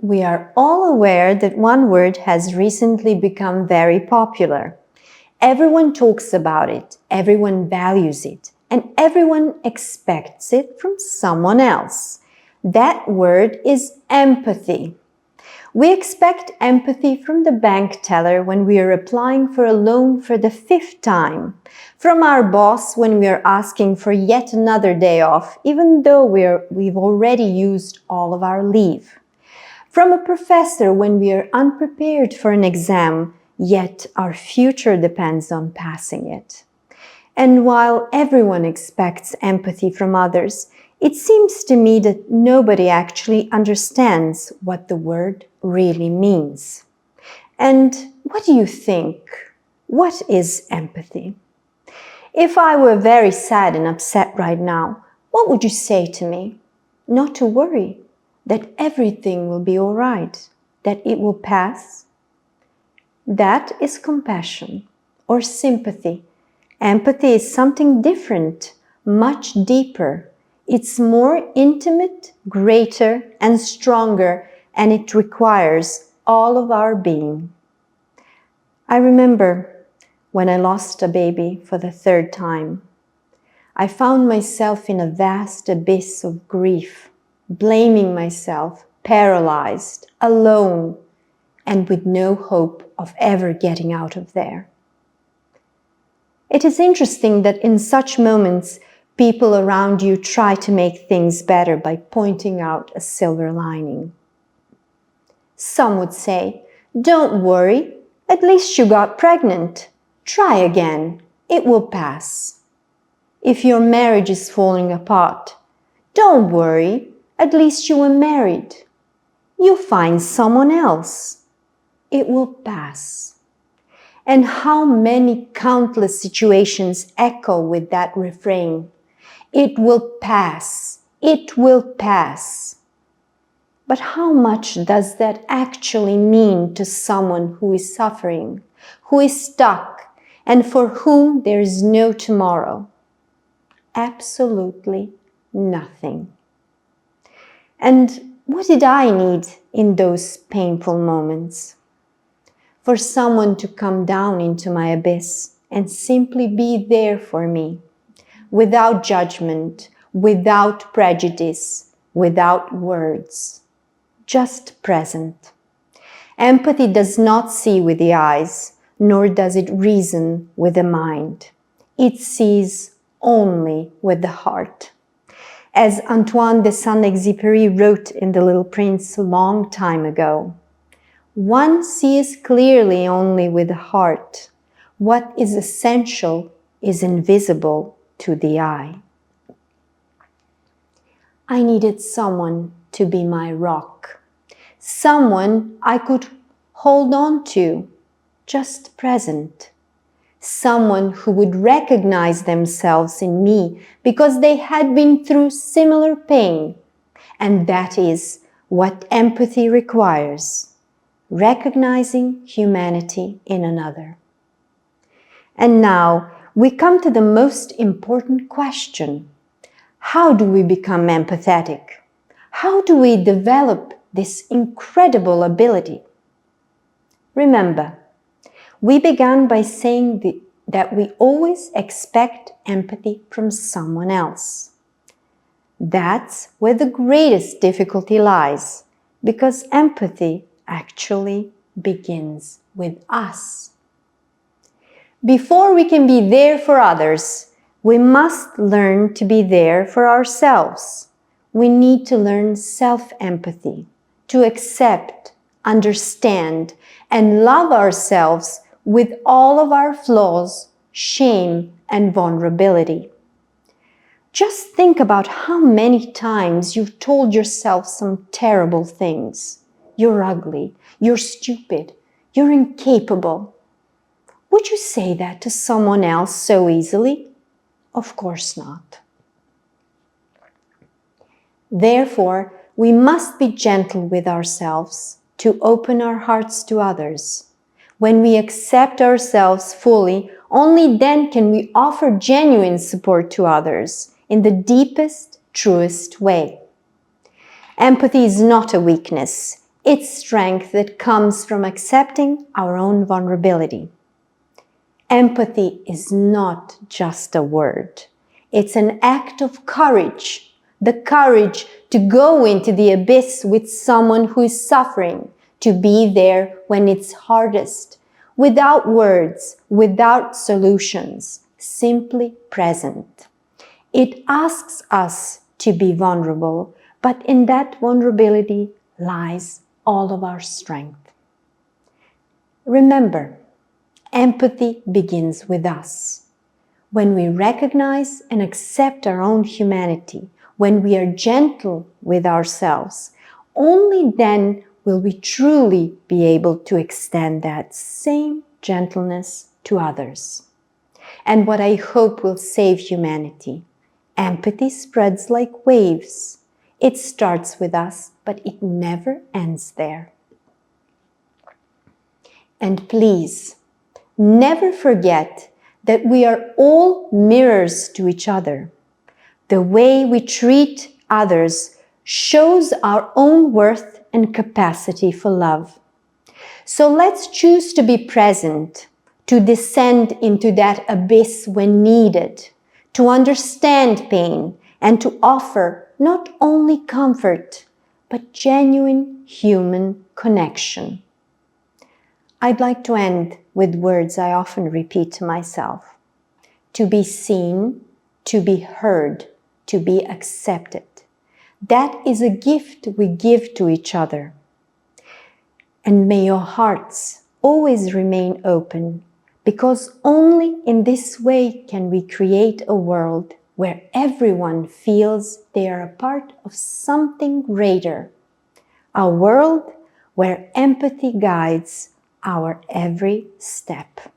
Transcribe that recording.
We are all aware that one word has recently become very popular. Everyone talks about it, everyone values it, and everyone expects it from someone else. That word is empathy. We expect empathy from the bank teller when we are applying for a loan for the 5th time, from our boss when we are asking for yet another day off, even though we've already used all of our leave, from a professor when we are unprepared for an exam, yet our future depends on passing it. And while everyone expects empathy from others, it seems to me that nobody actually understands what the word really means. And what do you think? What is empathy? If I were very sad and upset right now, what would you say to me? Not to worry, that everything will be all right, that it will pass? That is compassion or sympathy. Empathy is something different, much deeper. It's more intimate, greater, and stronger, and it requires all of our being. I remember when I lost a baby for the 3rd time. I found myself in a vast abyss of grief, blaming myself, paralyzed, alone, and with no hope of ever getting out of there. It is interesting that in such moments, people around you try to make things better by pointing out a silver lining. Some would say, "Don't worry, at least you got pregnant. Try again, it will pass." If your marriage is falling apart, "Don't worry, at least you were married. You'll find someone else. It will pass." And how many countless situations echo with that refrain? It will pass. It will pass. But how much does that actually mean to someone who is suffering, who is stuck, and for whom there is no tomorrow? Absolutely nothing. And what did I need in those painful moments? For someone to come down into my abyss and simply be there for me, without judgment, without prejudice, without words, just present. Empathy does not see with the eyes, nor does it reason with the mind. It sees only with the heart. As Antoine de Saint-Exupéry wrote in The Little Prince a long time ago, "One sees clearly only with the heart. What is essential is invisible to the eye." I needed someone to be my rock, someone I could hold on to, just present, someone who would recognize themselves in me because they had been through similar pain. And that is what empathy requires, recognizing humanity in another. And now we come to the most important question. How do we become empathetic? How do we develop this incredible ability? Remember, we began by saying that we always expect empathy from someone else. That's where the greatest difficulty lies, because empathy actually begins with us. Before we can be there for others, we must learn to be there for ourselves. We need to learn self-empathy, to accept, understand, and love ourselves with all of our flaws, shame, and vulnerability. Just think about how many times you've told yourself some terrible things. You're ugly, you're stupid, you're incapable. Would you say that to someone else so easily? Of course not. Therefore, we must be gentle with ourselves to open our hearts to others. When we accept ourselves fully, only then can we offer genuine support to others in the deepest, truest way. Empathy is not a weakness. It's strength that comes from accepting our own vulnerability. Empathy is not just a word. It's an act of courage. The courage to go into the abyss with someone who is suffering, to be there when it's hardest, without words, without solutions, simply present. It asks us to be vulnerable, but in that vulnerability lies all of our strength. Remember, empathy begins with us. When we recognize and accept our own humanity, when we are gentle with ourselves, only then will we truly be able to extend that same gentleness to others. And what I hope will save humanity, empathy spreads like waves. It starts with us, but it never ends there. And please, never forget that we are all mirrors to each other. The way we treat others shows our own worth and capacity for love. So let's choose to be present, to descend into that abyss when needed, to understand pain, and to offer not only comfort, but genuine human connection. I'd like to end with words I often repeat to myself. To be seen, to be heard, to be accepted. That is a gift we give to each other. And may your hearts always remain open, because only in this way can we create a world where everyone feels they are a part of something greater. A world where empathy guides our every step.